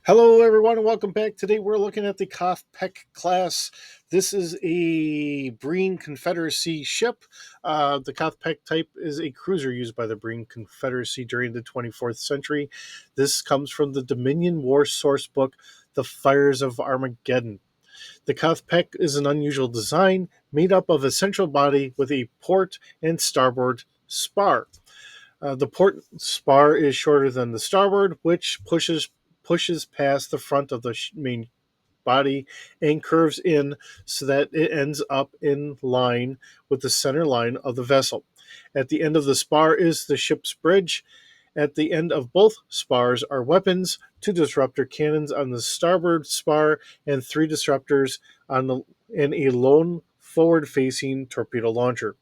Hello, everyone, and welcome back. Today, we're looking at the Kaath class. This is a Breen Confederacy ship. The Kaath type is a cruiser used by the Breen Confederacy during the 24th century. This comes from the Dominion War source book, The Fires of Armageddon. The Kaath is an unusual design made up of a central body with a port and starboard spar. The port spar is shorter than the starboard, which pushes past the front of the main body and curves in so that it ends up in line with the center line of the vessel. At the end of the spar is the ship's bridge. At the end of both spars are weapons, two disruptor cannons on the starboard spar, and three disruptors on the and a lone forward-facing torpedo launcher.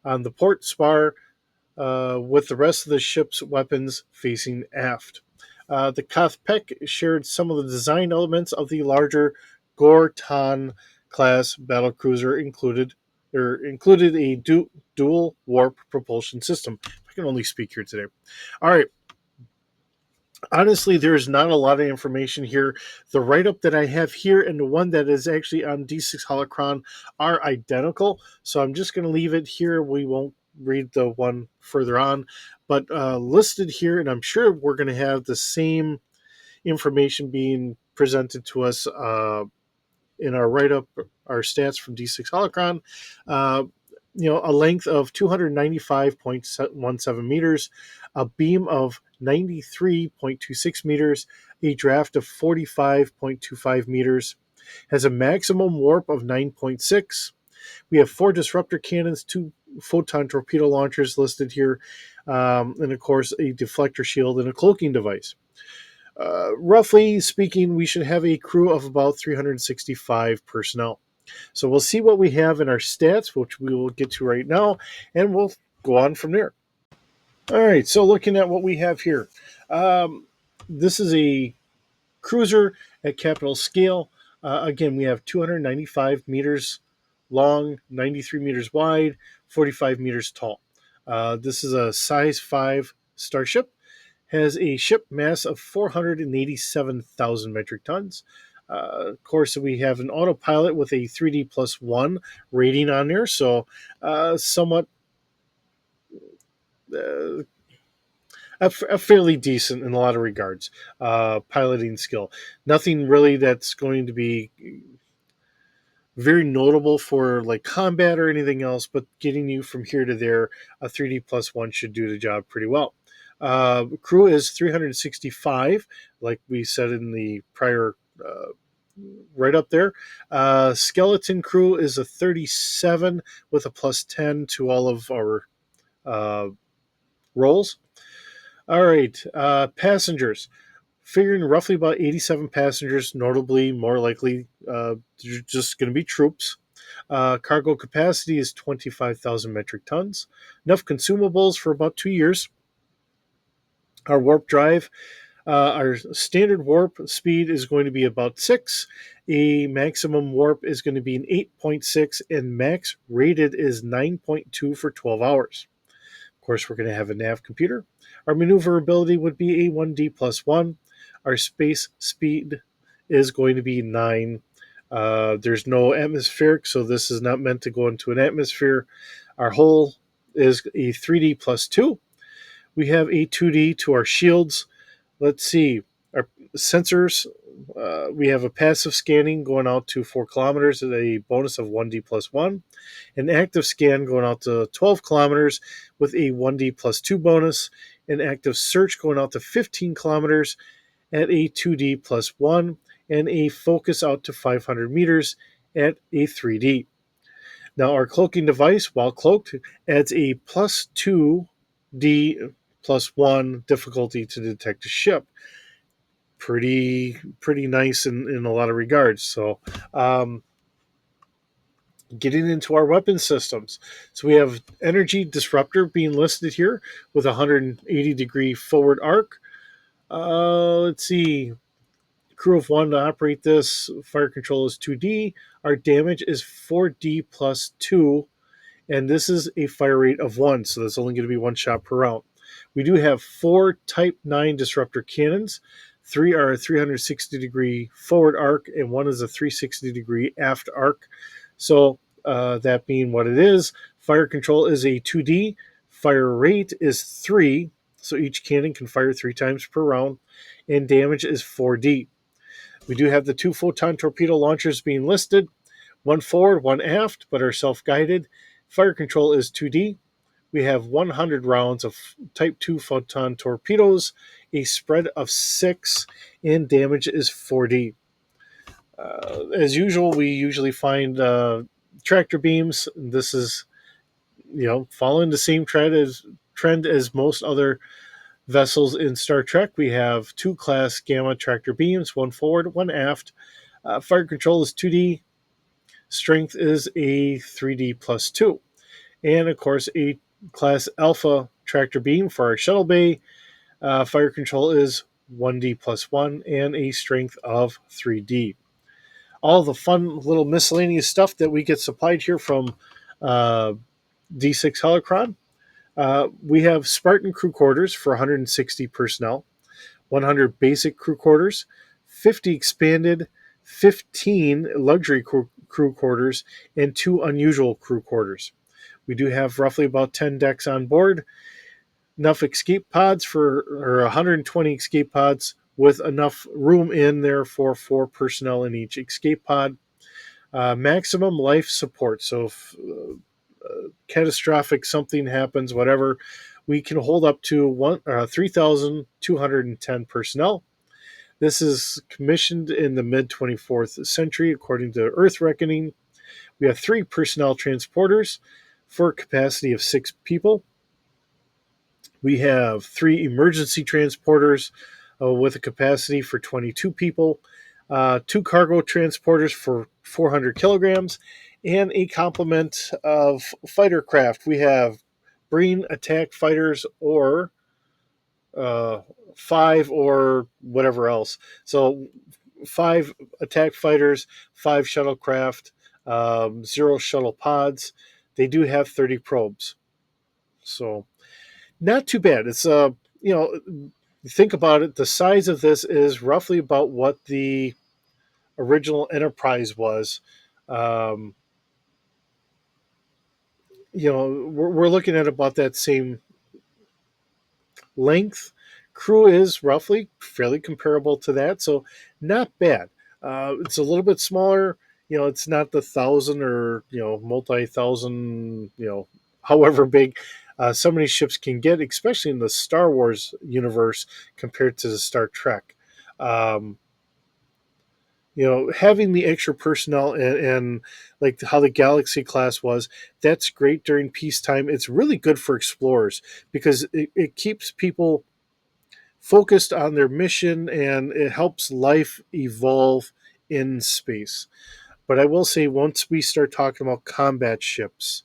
On the port spar, with the rest of the ship's weapons facing aft. The Kaath shared some of the design elements of the larger Gortan class battlecruiser, included a dual warp propulsion system. I can only speak here today. All right. Honestly, there's not a lot of information here. The write up that I have here and the one that is actually on D6 Holocron are identical. So I'm just going to leave it here. We won't read the one further on, but listed here, and I'm sure we're going to have the same information being presented to us in our write up, our stats from D6 Holocron. Uh, a length of 295.17 meters, a beam of 93.26 meters, a draft of 45.25 meters, has a maximum warp of 9.6. We have four disruptor cannons, two photon torpedo launchers listed here, and of course, a deflector shield and a cloaking device. Roughly speaking, we should have a crew of about 365 personnel. So we'll see what we have in our stats, which we will get to right now, and we'll go on from there. All right, so looking at what we have here, um, this is a cruiser at capital scale. Again, we have 295 meters long, 93 meters wide, 45 meters tall. This is a size 5 starship, has a ship mass of 487,000 metric tons. Of course, we have an autopilot with a 3D plus 1 rating on there, so somewhat uh, a fairly decent in a lot of regards piloting skill. Nothing really that's going to be very notable for like combat or anything else, but getting you from here to there, a 3D plus 1 should do the job pretty well. Crew is 365, like we said in the prior right up there. Skeleton crew is a 37 with a plus 10 to all of our uh, rolls. All right, passengers. Figuring roughly about 87 passengers, notably more likely just going to be troops. Cargo capacity is 25,000 metric tons. Enough consumables for about 2 years. Our warp drive, our standard warp speed is going to be about 6. A maximum warp is going to be an 8.6, and max rated is 9.2 for 12 hours. Of course, we're going to have a nav computer. Our maneuverability would be a 1D plus 1. Our space speed is going to be 9. There's no atmospheric, so this is not meant to go into an atmosphere. Our hull is a 3D plus 2. We have a 2D to our shields. Let's see. Our sensors, we have a passive scanning going out to 4 kilometers at a bonus of 1D plus 1. An active scan going out to 12 kilometers with a 1D plus 2 bonus. An active search going out to 15 kilometers at a 2D plus 1. And a focus out to 500 meters at a 3D. Now, our cloaking device, while cloaked, adds a plus 2D plus 1 difficulty to detect a ship. Pretty nice in a lot of regards. So, getting into our weapon systems. So we have energy disruptor being listed here with a 180-degree forward arc. Let's see. Crew of 1 to operate this. Fire control is 2D. Our damage is 4D plus 2. And this is a fire rate of 1, so that's only going to be one shot per round. We do have 4 Type 9 disruptor cannons. Three are a 360-degree forward arc, and one is a 360-degree aft arc. So, that being what it is, fire control is a 2D, fire rate is 3, so each cannon can fire 3 times per round, and damage is 4D. We do have the 2 photon torpedo launchers being listed, one forward, one aft, but are self guided. Fire control is 2D. We have 100 rounds of Type 2 photon torpedoes, a spread of 6, and damage is 4D. As usual, we usually find tractor beams. This is, following the same trend as most other vessels in Star Trek. We have 2 class Gamma tractor beams, one forward, one aft. Fire control is 2D. Strength is a 3D plus 2. And of course, a class Alpha tractor beam for our shuttle bay. Fire control is 1D plus 1 and a strength of 3D. All the fun little miscellaneous stuff that we get supplied here from uh, D6 Holocron. We have Spartan crew quarters for 160 personnel, 100 basic crew quarters, 50 expanded, 15 luxury crew quarters, and 2 unusual crew quarters. We do have roughly about 10 decks on board, enough escape pods or 120 escape pods with enough room in there for 4 personnel in each escape pod. Maximum life support. So if catastrophic something happens, whatever, we can hold up to 3,210 personnel. This is commissioned in the mid 24th century, according to Earth Reckoning. We have 3 personnel transporters for a capacity of 6 people. We have 3 emergency transporters with a capacity for 22 people, 2 cargo transporters for 400 kilograms, and a complement of fighter craft. We have Breen attack fighters or 5 or whatever else. So 5 attack fighters, 5 shuttlecraft, 0 shuttle pods. They do have 30 probes. So not too bad. It's think about it. The size of this is roughly about what the original Enterprise was. Um, we're looking at about that same length. Crew is roughly fairly comparable to that, so not bad. It's a little bit smaller. It's not the 1,000 or multi-thousand. However big so many ships can get, especially in the Star Wars universe compared to the Star Trek. Um, having the extra personnel and like how the Galaxy class was, that's great during peacetime. It's really good for explorers because it keeps people focused on their mission and it helps life evolve in space. But I will say, once we start talking about combat ships,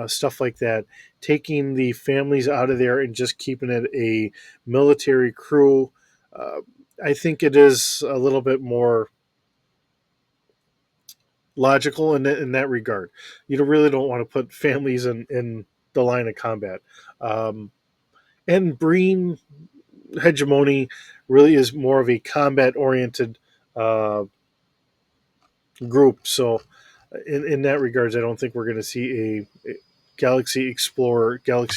stuff like that, taking the families out of there and just keeping it a military crew, uh, I think it is a little bit more logical in that regard. You really don't want to put families in the line of combat. Um, and Breen hegemony really is more of a combat oriented uh, group. So, in that regards, I don't think we're going to see a Galaxy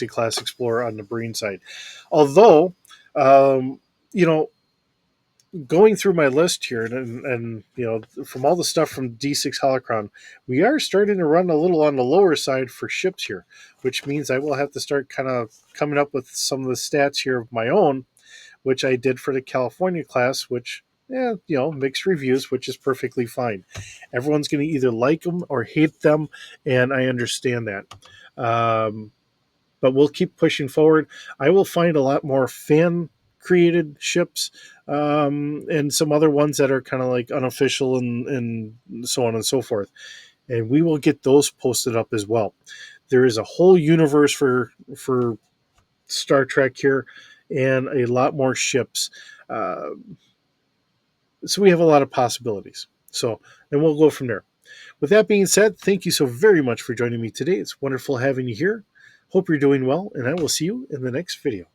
class Explorer on the Breen side. Although, um, you know, going through my list here, and from all the stuff from D6 Holocron, we are starting to run a little on the lower side for ships here, which means I will have to start kind of coming up with some of the stats here of my own, which I did for the California class, which, mixed reviews, which is perfectly fine. Everyone's going to either like them or hate them, and I understand that. But we'll keep pushing forward. I will find a lot more fan created ships and some other ones that are kind of like unofficial and so on and so forth. And we will get those posted up as well. There is a whole universe for Star Trek here and a lot more ships. Uh, so we have a lot of possibilities. So, and we'll go from there. With that being said, thank you so very much for joining me today. It's wonderful having you here. Hope you're doing well, and I will see you in the next video.